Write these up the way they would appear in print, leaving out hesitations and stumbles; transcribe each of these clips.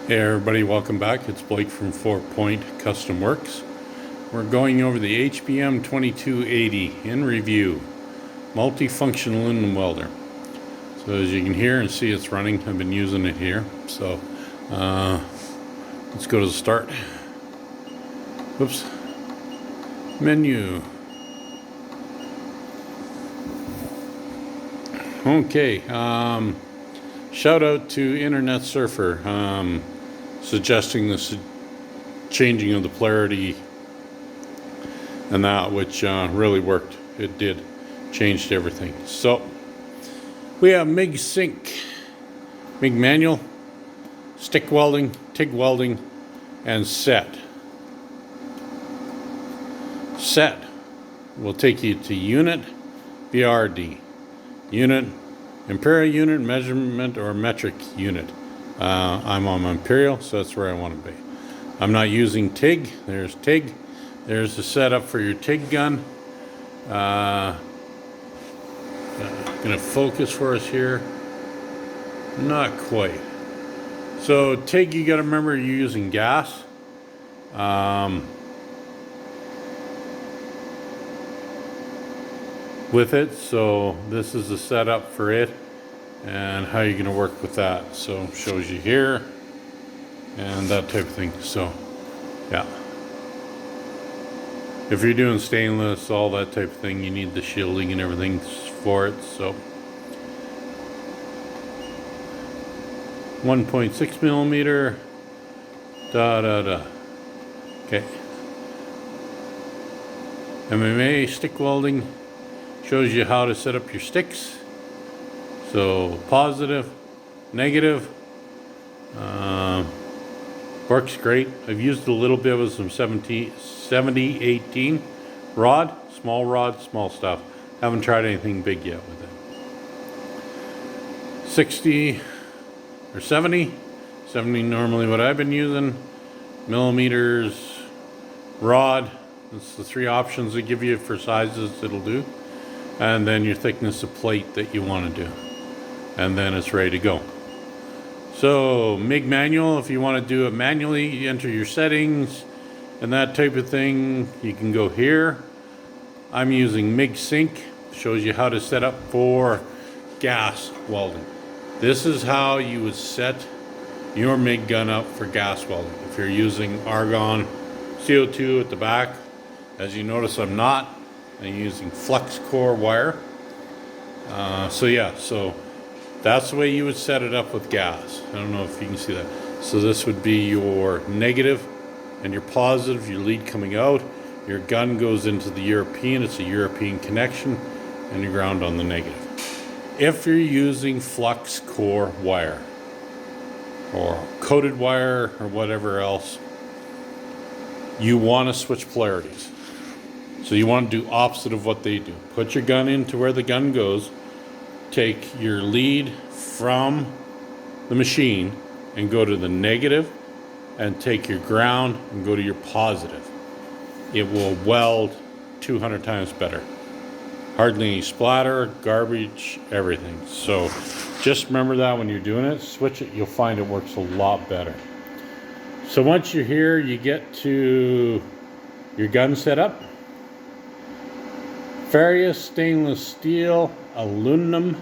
Hey everybody, welcome back. It's Blake from 4 Point Custom Works. We're going over the HBM 2280 in review, multifunction aluminum welder. So as you can hear and see, it's running. I've been using it here. So let's go to the start. Oops. Menu. Okay. Shout out to Internet Surfer suggesting the changing of the polarity and that, which really worked. It did, changed everything. So we have Mig Sync, Mig Manual, stick welding, TIG welding, and set. Set will take you to unit, BRD, unit, imperial unit, measurement, or metric unit. I'm on imperial, so that's where I want to be. I'm not using TIG. There's TIG. There's the setup for your TIG gun. Going to focus for us here. Not quite. So TIG, you got to remember you're using gas. With it, so this is the setup for it and how you're going to work with that. So shows you here and that type of thing. So yeah, if you're doing stainless, all that type of thing, you need the shielding and everything for it. So 1.6 millimeter, okay. MMA stick welding shows you how to set up your sticks. So positive, negative, works great. I've used a little bit with some 70-18 rod, small stuff. Haven't tried anything big yet with it. 60 or 70 normally what I've been using. Millimeters, rod. That's the three options they give you for sizes it'll do. And then your thickness of plate that you want to do, and then it's ready to go. So MIG manual, if you want to do it manually, you enter your settings and that type of thing, you can go here. I'm using MIG Sync, shows you how to set up for gas welding. This is how you would set your MIG gun up for gas welding. If you're using argon, CO2 at the back, as you notice I'm not. I'm using flux core wire. So that's the way you would set it up with gas. I don't know if you can see that. So this would be your negative and your positive, your lead coming out. Your gun goes into the European, it's a European connection, and your ground on the negative. If you're using flux core wire or coated wire or whatever else, you want to switch polarities. So you want to do opposite of what they do. Put your gun into where the gun goes, take your lead from the machine and go to the negative, and take your ground and go to your positive. It will weld 200 times better. Hardly any splatter, garbage, everything. So just remember that when you're doing it, switch it, you'll find it works a lot better. So once you're here, you get to your gun setup. Various stainless steel, aluminum,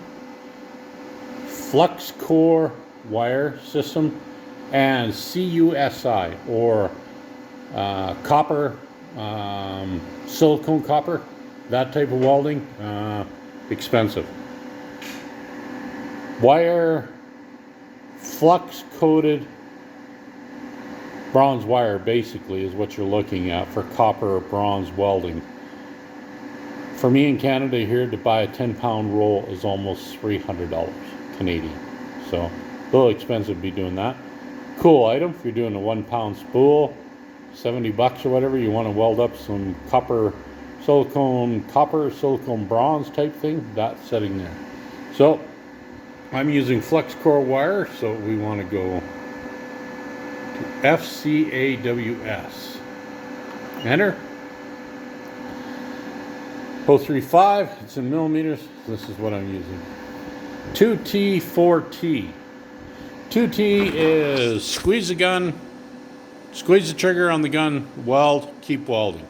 flux core wire system, and CUSI or copper, silicone copper, that type of welding, expensive. Wire, flux coated bronze wire basically is what you're looking at for copper or bronze welding. For me in Canada here, to buy a 10-pound roll is almost $300 Canadian. So a little expensive to be doing that. Cool item if you're doing a 1-pound spool, $70 or whatever. You want to weld up some silicone bronze type thing, that setting there. So I'm using flux core wire, so we want to go to FCAWS. Enter. 035, it's in millimeters. This is what I'm using. 2T4T. 2T is squeeze the gun, squeeze the trigger on the gun, weld, keep welding.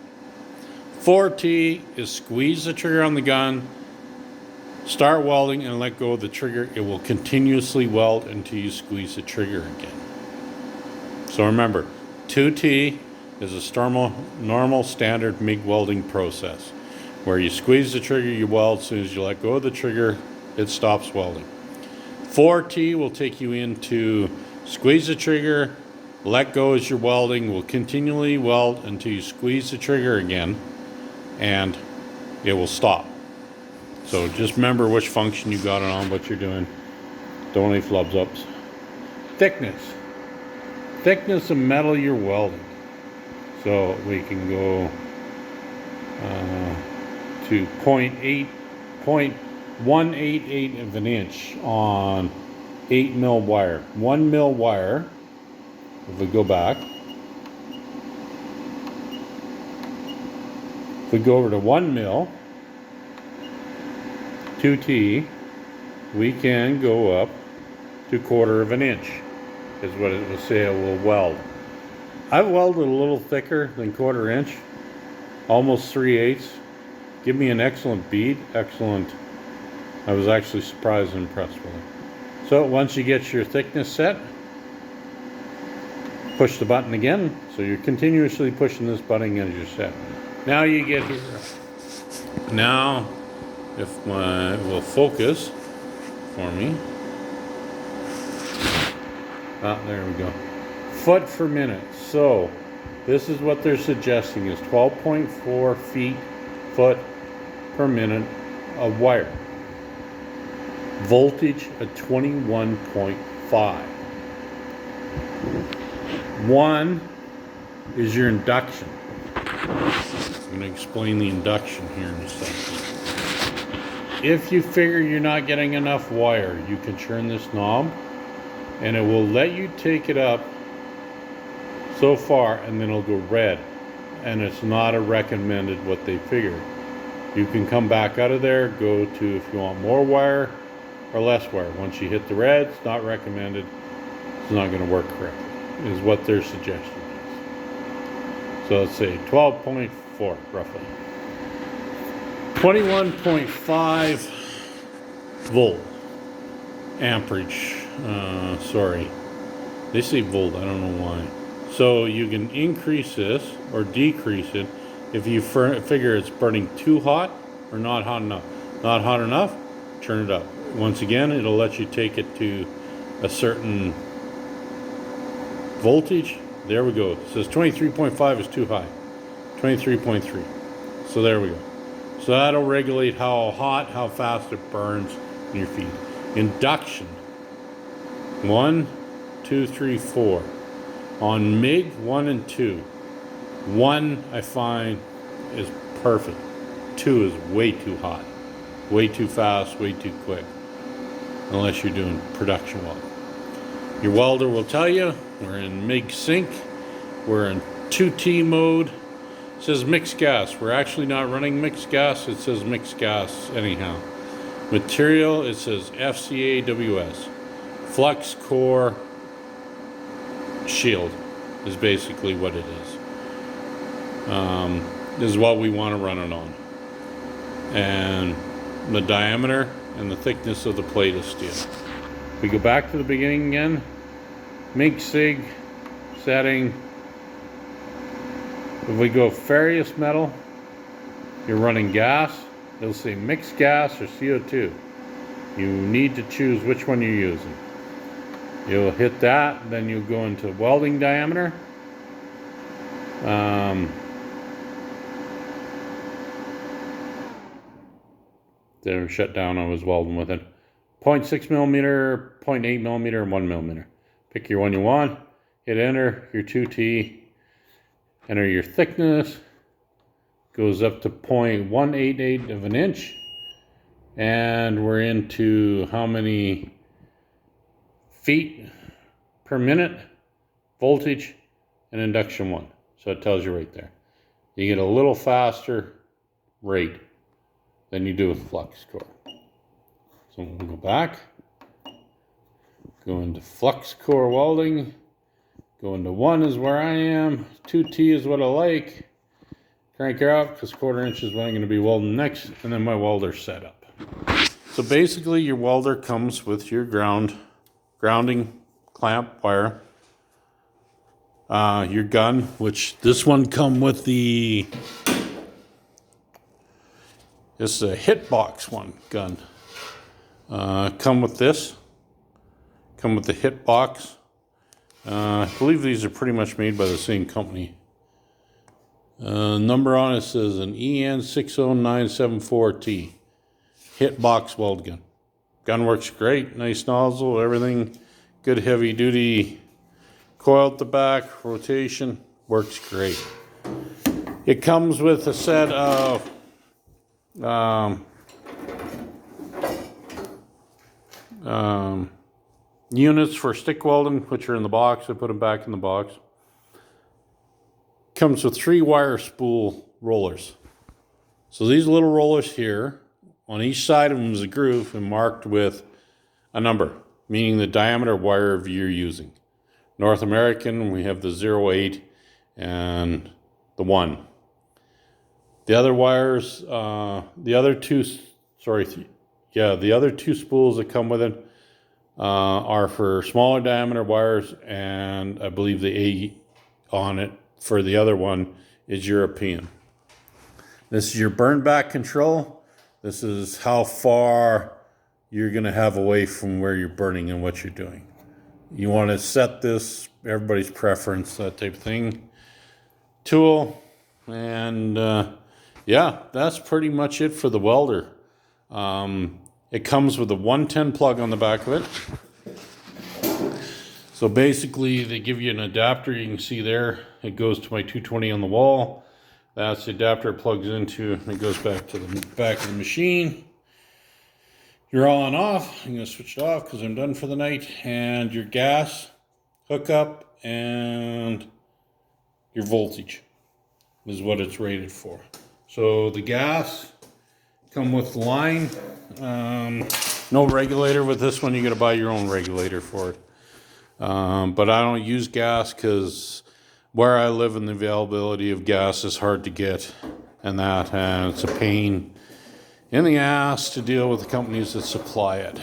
4T is squeeze the trigger on the gun, start welding, and let go of the trigger. It will continuously weld until you squeeze the trigger again. So remember, 2T is a normal standard MIG welding process, where you squeeze the trigger, you weld. As soon as you let go of the trigger, it stops welding. 4T will take you into squeeze the trigger, let go as you're welding, will continually weld until you squeeze the trigger again, and it will stop. So just remember which function you got it on, what you're doing. Don't any flubs ups. Thickness. Thickness of metal you're welding. So we can go to 0.188 of an inch on 8 mil wire. 1 mil wire, if we go back, if we go over to 1 mil, 2T, we can go up to 1/4 of an inch, is what it will say it will weld. I've welded a little thicker than 1/4 inch, almost 3/8. Give me an excellent bead, excellent. I was actually surprised and impressed with it. So once you get your thickness set, push the button again. So you're continuously pushing this button as you're set. Now you get here. Now, if my will focus for me. There we go. Foot per minute. So this is what they're suggesting is 12.4 foot per minute of wire. Voltage at 21.5. 1 is your induction. I'm going to explain the induction here in a second. If you figure you're not getting enough wire, you can turn this knob and it will let you take it up so far, and then it'll go red, and it's not a recommended what they figured. You can come back out of there, go to if you want more wire or less wire. Once you hit the red, it's not recommended. It's not going to work correctly, is what their suggestion is. So let's say 12.4 roughly. 21.5 volt amperage. Sorry, they say volt, I don't know why. So you can increase this or decrease it if you figure it's burning too hot or not hot enough. Not hot enough, turn it up. Once again, it'll let you take it to a certain voltage. There we go. It says 23.5 is too high. 23.3. So there we go. So that'll regulate how hot, how fast it burns in your feet. Induction. 1, 2, 3, 4. On MIG 1 and 2. 1 I find is perfect. 2 is way too hot. Way too fast, way too quick. Unless you're doing production weld. Your welder will tell you we're in MIG sync. We're in 2T mode. It says mixed gas. We're actually not running mixed gas. It says mixed gas anyhow. Material, it says FCAWS. Flux core shield is basically what it is. This is what we want to run it on. And the diameter and the thickness of the plate of steel. We go back to the beginning again. MIG SIG setting. If we go ferrous metal, you're running gas. It'll say mixed gas or CO2. You need to choose which one you're using. You'll hit that, then you'll go into welding diameter. They're shut down, I was welding with it. 0.6 millimeter, 0.8 millimeter, and 1 millimeter. Pick your one you want, hit enter, your 2T, enter your thickness, goes up to 0.188 of an inch, and we're into how many feet per minute, voltage, and induction 1. So it tells you right there. You get a little faster rate than you do with flux core. So we'll go back. Go into flux core welding. Go into 1 is where I am. 2T is what I like. Crank her up because 1/4 inch is what I'm going to be welding next. And then my welder setup. So basically your welder comes with your grounding clamp wire. Your gun, which this one come with the, this is a hitbox one gun. Come with this. Come with the hitbox. I believe these are pretty much made by the same company. Number on it says an EN60974T. Hitbox weld gun. Gun works great. Nice nozzle, everything. Good heavy duty coil at the back. Rotation. Works great. It comes with a set of units for stick welding, which are in the box. I put them back in the box. Comes with 3 wire spool rollers. So these little rollers here, on each side of them is a groove and marked with a number, meaning the diameter wire you're using. North American, we have the 0.8 and the 1. The other wires, the other two spools that come with it are for smaller diameter wires, and I believe the A on it for the other one is European. This is your burn back control. This is how far you're going to have away from where you're burning and what you're doing. You want to set this, everybody's preference, that type of thing. Tool, and yeah, that's pretty much it for the welder. It comes with a 110 plug on the back of it. So basically they give you an adapter. You can see there, it goes to my 220 on the wall. That's the adapter it plugs into, and it goes back to the back of the machine. You're on off. I'm going to switch it off because I'm done for the night. And your gas hookup and your voltage is what it's rated for. So the gas come with the line. No regulator with this one. You got to buy your own regulator for it. But I don't use gas because where I live and the availability of gas is hard to get, and it's a pain in the ass to deal with the companies that supply it.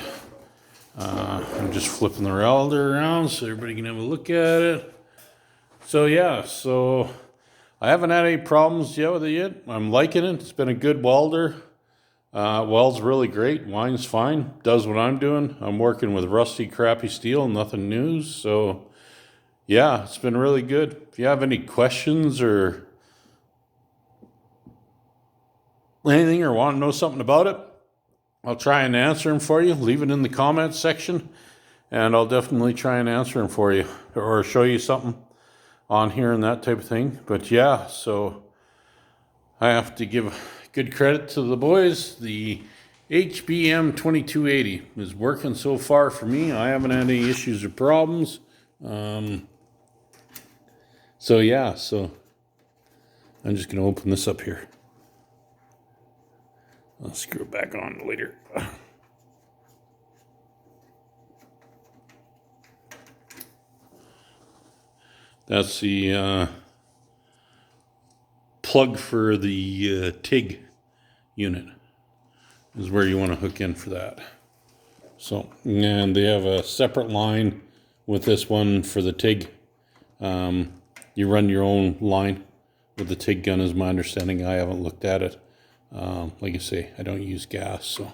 I'm just flipping the welder around so everybody can have a look at it. So yeah, so I haven't had any problems yet with it yet. I'm liking it. It's been a good welder. Welds really great. Wine's fine. Does what I'm doing. I'm working with rusty, crappy steel. Nothing new. So yeah, it's been really good. If you have any questions or anything or want to know something about it, I'll try and answer them for you. Leave it in the comments section, and I'll definitely try and answer them for you or show you something on here and that type of thing. But yeah, so I have to give good credit to the boys. The HBM 2280 is working so far for me. I haven't had any issues or problems. So yeah, so I'm just going to open this up here. I'll screw it back on later. That's the plug for the TIG unit is where you want to hook in for that. So, and they have a separate line with this one for the TIG. You run your own line with the TIG gun is my understanding. I haven't looked at it. Like I say, I don't use gas, so.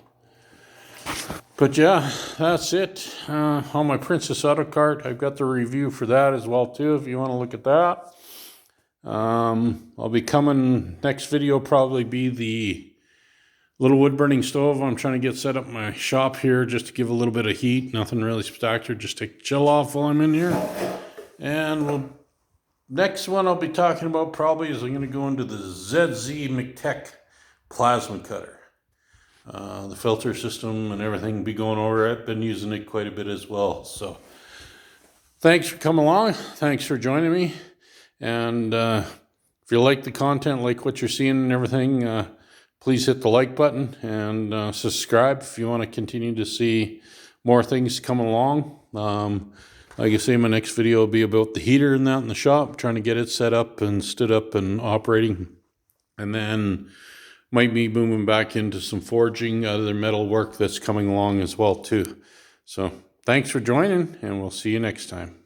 But yeah, that's it. On my Princess Auto Cart, I've got the review for that as well too, if you want to look at that. I'll be coming, next video probably be the little wood burning stove. I'm trying to get set up in my shop here just to give a little bit of heat. Nothing really spectacular, just to chill off while I'm in here. And next one I'll be talking about probably is I'm going to go into the ZZ McTech plasma cutter. The filter system and everything, be going over it. Been using it quite a bit as well. So thanks for coming along. Thanks for joining me. And if you like the content, like what you're seeing and everything, please hit the like button and subscribe if you want to continue to see more things coming along. Like I say, my next video will be about the heater and that in the shop, trying to get it set up and stood up and operating. And then might be moving back into some forging, other metal work that's coming along as well too. So thanks for joining, and we'll see you next time.